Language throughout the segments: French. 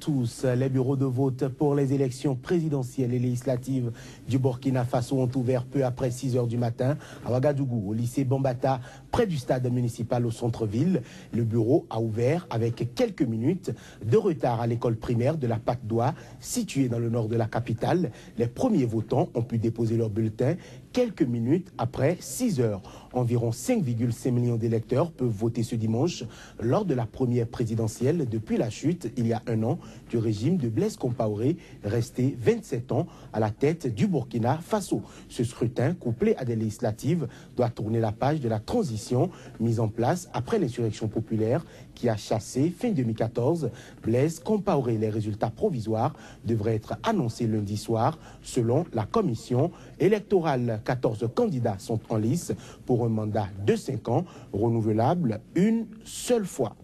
Tous les bureaux de vote pour les élections présidentielles et législatives du Burkina Faso ont ouvert peu après 6 h du matin à Ouagadougou, au lycée Bambata, près du stade municipal au centre-ville. Le bureau a ouvert avec quelques minutes de retard à l'école primaire de la Patte d'Oie, située dans le nord de la capitale. Les premiers votants ont pu déposer leur bulletin quelques minutes après 6 h. Environ 5,5 millions d'électeurs peuvent voter ce dimanche lors de la première présidentielle depuis la chute, il y a un an, du régime de Blaise Compaoré, resté 27 ans à la tête du Burkina Faso. Ce scrutin, couplé à des législatives, doit tourner la page de la transition mise en place après l'insurrection populaire qui a chassé fin 2014 Blaise Compaoré. Les résultats provisoires devraient être annoncés lundi soir selon la commission électorale. 14 candidats sont en lice pour un mandat de 5 ans, renouvelable une seule fois.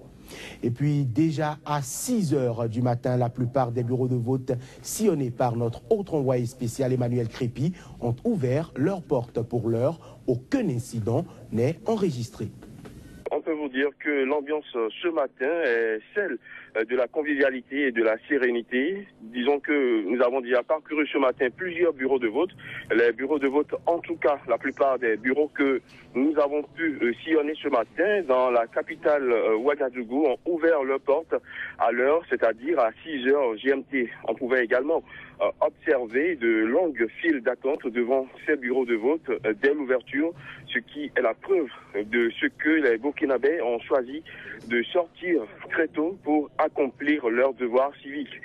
Et puis déjà à 6 h du matin, la plupart des bureaux de vote sillonnés par notre autre envoyé spécial Emmanuel Crépi ont ouvert leurs portes. Pour l'heure, aucun incident n'est enregistré. On peut vous dire que l'ambiance ce matin est celle de la convivialité et de la sérénité. Disons que nous avons déjà parcouru ce matin plusieurs bureaux de vote. Les bureaux de vote, en tout cas, la plupart des bureaux que nous avons pu sillonner ce matin dans la capitale Ouagadougou ont ouvert leurs portes à l'heure, c'est-à-dire à 6 h GMT. On pouvait également observer de longues files d'attente devant ces bureaux de vote dès l'ouverture, ce qui est la preuve de ce que les Burkinabés ont choisi de sortir très tôt pour accomplir leur devoir civique.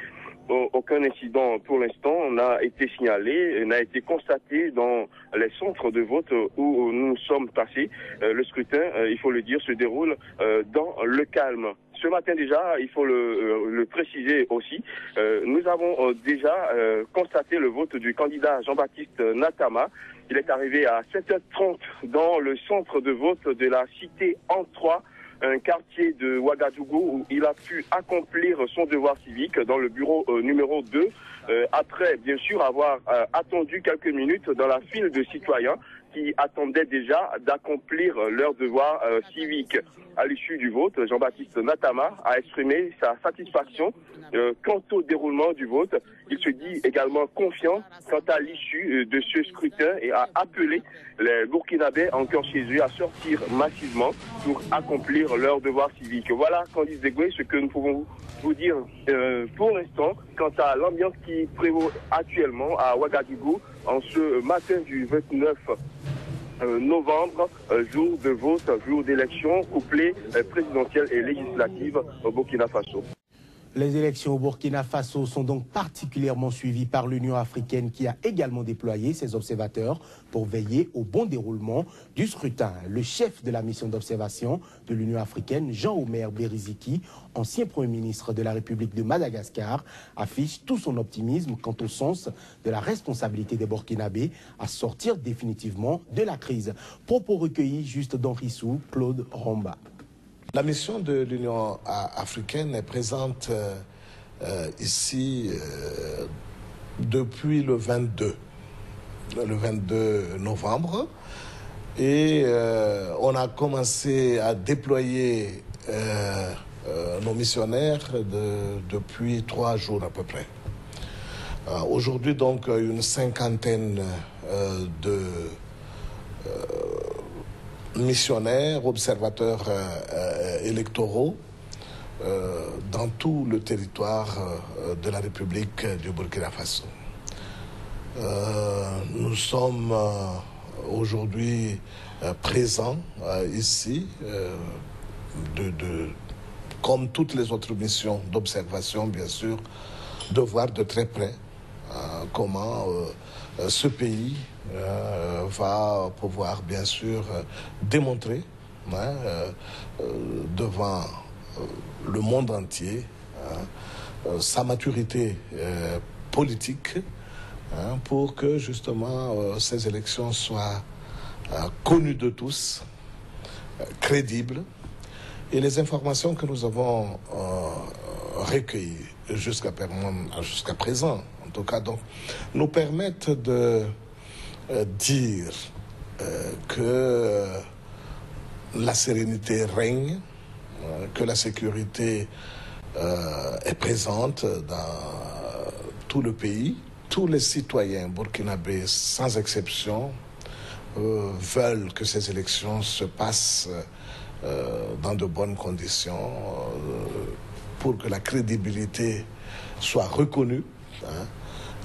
Aucun incident pour l'instant n'a été signalé, n'a été constaté dans les centres de vote où nous sommes passés. Le scrutin, il faut le dire, se déroule dans le calme. Ce matin déjà, il faut le préciser aussi, nous avons déjà constaté le vote du candidat Jean-Baptiste Natama. Il est arrivé à 7 h 30 dans le centre de vote de la cité Antrois, un quartier de Ouagadougou où il a pu accomplir son devoir civique dans le bureau numéro 2, après bien sûr avoir attendu quelques minutes dans la file de citoyens qui attendaient déjà d'accomplir leur devoir civique. À l'issue du vote, Jean-Baptiste Natama a exprimé sa satisfaction quant au déroulement du vote. Il se dit également confiant quant à l'issue de ce scrutin et a appelé les Burkinabés encore chez eux à sortir massivement pour accomplir leur devoir civique. Voilà, Candice Degoué, ce que nous pouvons vous dire pour l'instant quant à l'ambiance qui prévaut actuellement à Ouagadougou en ce matin du 29 novembre, jour de vote, jour d'élection, couplé présidentielle et législative au Burkina Faso. Les élections au Burkina Faso sont donc particulièrement suivies par l'Union africaine qui a également déployé ses observateurs pour veiller au bon déroulement du scrutin. Le chef de la mission d'observation de l'Union africaine, Jean-Omer Beriziki, ancien Premier ministre de la République de Madagascar, affiche tout son optimisme quant au sens de la responsabilité des Burkinabés à sortir définitivement de la crise. Propos recueillis juste dans Rissou, Claude Romba. La mission de l'Union africaine est présente ici depuis le 22 novembre et on a commencé à déployer nos missionnaires depuis 3 jours à peu près. Aujourd'hui donc une cinquantaine de missionnaires, observateurs électoraux dans tout le territoire de la République du Burkina Faso. Nous sommes aujourd'hui présents ici, comme toutes les autres missions d'observation, bien sûr, de voir de très près comment ce pays va pouvoir bien sûr démontrer devant le monde entier sa maturité politique pour que justement ces élections soient connues de tous, crédibles, et les informations que nous avons recueillies jusqu'à présent, en tout cas, donc, nous permettent de dire que la sérénité règne, que la sécurité est présente dans tout le pays. Tous les citoyens burkinabés, sans exception, veulent que ces élections se passent dans de bonnes conditions pour que la crédibilité soit reconnue, hein,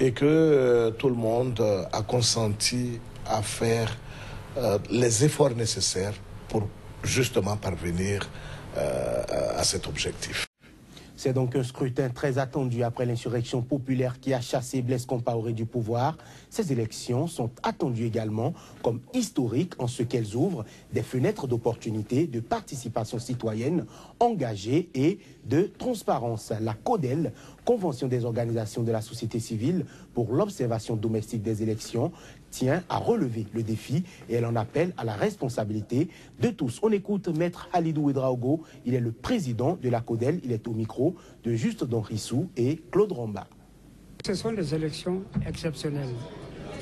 et que tout le monde a consenti à faire les efforts nécessaires pour justement parvenir à cet objectif. C'est donc un scrutin très attendu après l'insurrection populaire qui a chassé Blaise Compaoré du pouvoir. Ces élections sont attendues également comme historiques en ce qu'elles ouvrent des fenêtres d'opportunité, de participation citoyenne engagée et de transparence. La CODEL, Convention des organisations de la société civile pour l'observation domestique des élections, tient à relever le défi et elle en appelle à la responsabilité de tous. On écoute Maître Halidou Ouedraogo, il est le président de la CODEL, il est au micro de Juste Don Rissou et Claude Romba. Ce sont des élections exceptionnelles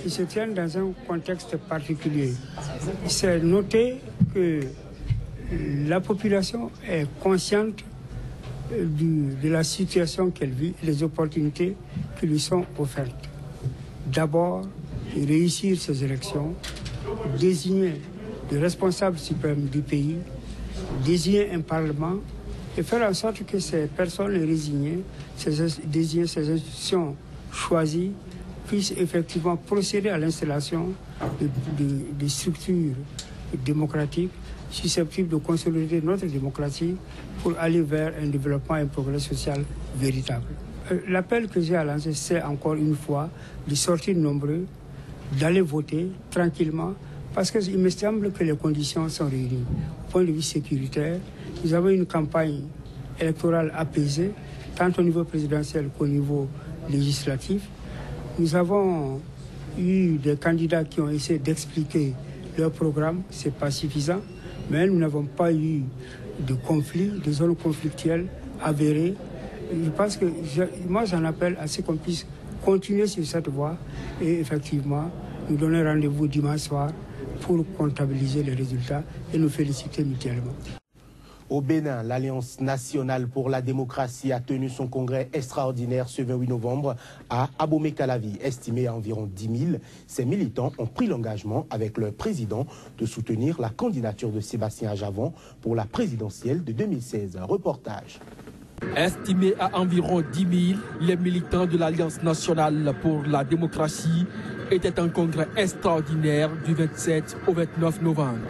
qui se tiennent dans un contexte particulier. C'est noté que la population est consciente de la situation qu'elle vit, les opportunités qui lui sont offertes. D'abord, réussir ces élections, désigner le responsable suprême du pays, désigner un parlement et faire en sorte que ces personnes résignées, désigner ces institutions choisies, puissent effectivement procéder à l'installation de structures démocratiques susceptibles de consolider notre démocratie pour aller vers un développement et un progrès social véritable. L'appel que j'ai à lancer, c'est encore une fois de sortir nombreux, d'aller voter tranquillement, parce qu'il me semble que les conditions sont réunies. Au point de vue sécuritaire, nous avons une campagne électorale apaisée, tant au niveau présidentiel qu'au niveau législatif. Nous avons eu des candidats qui ont essayé d'expliquer leur programme, ce n'est pas suffisant, mais nous n'avons pas eu de conflits, de zones conflictuelles avérées. Je pense que moi j'en appelle à ce qu'on puisse continuer sur cette voie et effectivement nous donner rendez-vous dimanche soir pour comptabiliser les résultats et nous féliciter mutuellement. Au Bénin, l'Alliance nationale pour la démocratie a tenu son congrès extraordinaire ce 28 novembre à Abomey-Calavi, estimé à environ 10 000. Ces militants ont pris l'engagement avec leur président de soutenir la candidature de Sébastien Ajavon pour la présidentielle de 2016. Reportage. Estimé à environ 10 000, les militants de l'Alliance nationale pour la démocratie étaient en congrès extraordinaire du 27 au 29 novembre.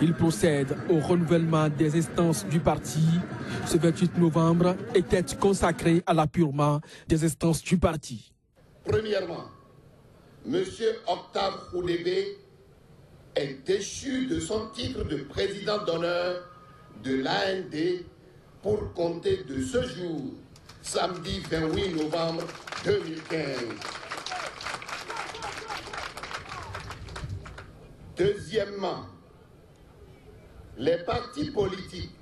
Il procède au renouvellement des instances du parti. Ce 28 novembre était consacré à l'appurement des instances du parti. Premièrement, M. Octave Khoudébé est déchu de son titre de président d'honneur de l'AND pour compter de ce jour, samedi 28 novembre 2015. Deuxièmement, les partis politiques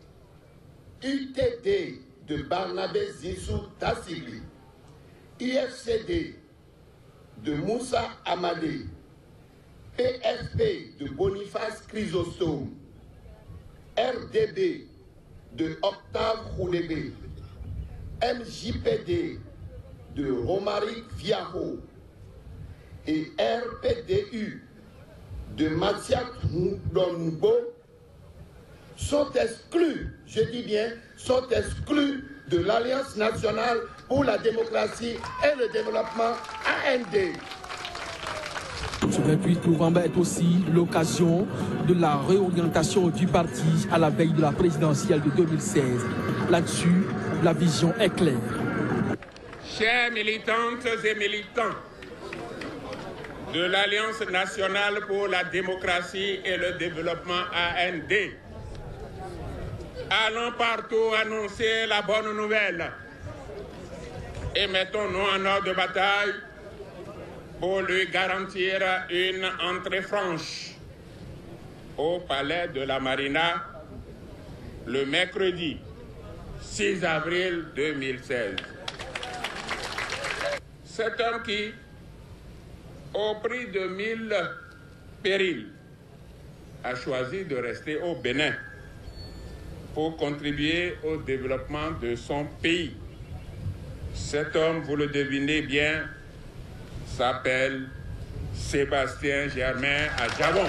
UTD de Barnabé Zissou Tassili, IFCD de Moussa Amadé, PFP de Boniface Chrysostome, RDB de Octave Khoudébé, MJPD de Romaric Viaho et RPDU de Mathiak Ndongo sont exclus, je dis bien, sont exclus de l'Alliance nationale pour la démocratie et le développement AND. Ce 28 novembre est aussi l'occasion de la réorientation du parti à la veille de la présidentielle de 2016. Là-dessus, la vision est claire. Chères militantes et militants de l'Alliance nationale pour la démocratie et le développement AND, allons partout annoncer la bonne nouvelle et mettons-nous en ordre de bataille pour lui garantir une entrée franche au palais de la Marina le mercredi 6 avril 2016. Cet homme qui, au prix de 1000 périls, a choisi de rester au Bénin pour contribuer au développement de son pays. Cet homme, vous le devinez bien, s'appelle Sébastien Germain Adjavon.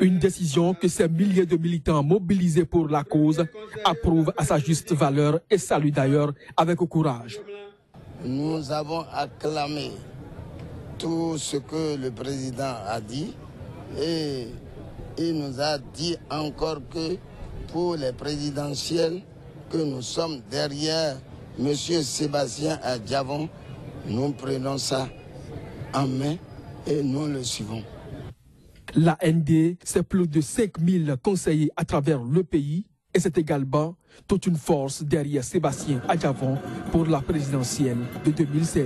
Une décision que ces milliers de militants mobilisés pour la cause approuvent à sa juste valeur et saluent d'ailleurs avec courage. Nous avons acclamé tout ce que le président a dit et il nous a dit encore que pour les présidentielles, que nous sommes derrière M. Sébastien Adjavon. Nous prenons ça en main et nous le suivons. L'AND, c'est plus de 5000 conseillers à travers le pays et c'est également toute une force derrière Sébastien Adjavon pour la présidentielle de 2016.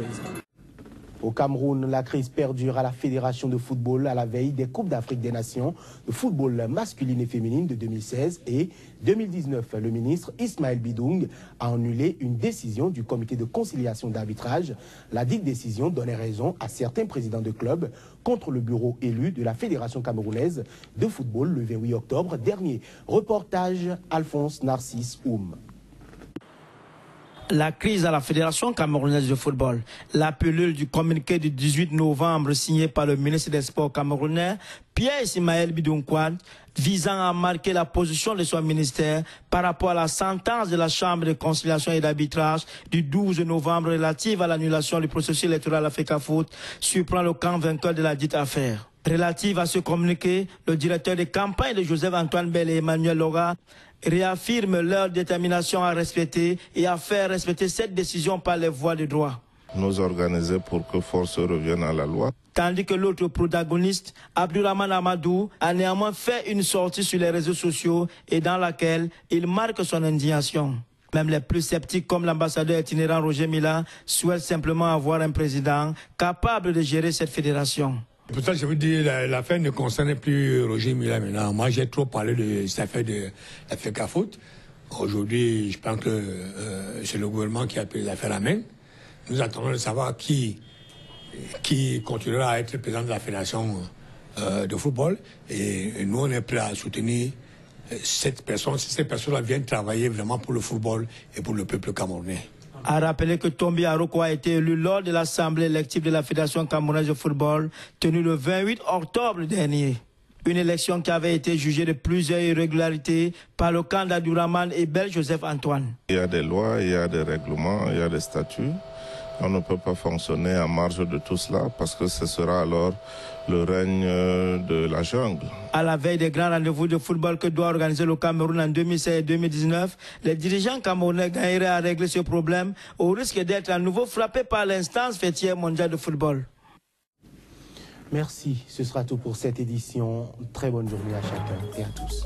Au Cameroun, la crise perdure à la Fédération de football à la veille des Coupes d'Afrique des Nations de football masculine et féminine de 2016 et 2019. Le ministre Ismaël Bidoung a annulé une décision du comité de conciliation d'arbitrage. La dite décision donnait raison à certains présidents de clubs contre le bureau élu de la Fédération camerounaise de football le 28 octobre dernier. Reportage Alphonse Narcisse Oum. La crise à la Fédération camerounaise de football. La pilule du communiqué du 18 novembre signé par le ministre des Sports camerounais, Pierre-Ismaël Bidoung visant à marquer la position de son ministère par rapport à la sentence de la Chambre de conciliation et d'arbitrage du 12 novembre relative à l'annulation du processus électoral Africa-Foot, surprend le camp vainqueur de la dite affaire. Relative à ce communiqué, le directeur de campagne de Joseph-Antoine Bell et Emmanuel Laura réaffirment leur détermination à respecter et à faire respecter cette décision par les voies de droit. Nous organiser pour que force revienne à la loi. Tandis que l'autre protagoniste, Abdourahmane Amadou, a néanmoins fait une sortie sur les réseaux sociaux et dans laquelle il marque son indignation. Même les plus sceptiques comme l'ambassadeur itinérant Roger Mila souhaitent simplement avoir un président capable de gérer cette fédération. Pour ça, je veux dire, l'affaire ne concerne plus Roger Mila maintenant. Moi, j'ai trop parlé de cette affaire de l'Africa Foot. Aujourd'hui, je pense que c'est le gouvernement qui a pris l'affaire à main. Nous attendons de savoir qui continuera à être président de la fédération de football. Et nous, on est prêts à soutenir cette personne. Si cette personne vient travailler vraiment pour le football et pour le peuple camerounais. A rappeler que Tombi Aroko a été élu lors de l'Assemblée élective de la Fédération camerounaise de football, tenue le 28 octobre dernier. Une élection qui avait été jugée de plusieurs irrégularités par le camp d'Abdourahmane et Bel Joseph-Antoine. Il y a des lois, il y a des règlements, il y a des statuts. On ne peut pas fonctionner en marge de tout cela parce que ce sera alors le règne de la jungle. À la veille des grands rendez-vous de football que doit organiser le Cameroun en 2016 et 2019, les dirigeants camerounais gagneraient à régler ce problème au risque d'être à nouveau frappés par l'instance fêtière mondiale de football. Merci, ce sera tout pour cette édition. Très bonne journée à chacun et à tous.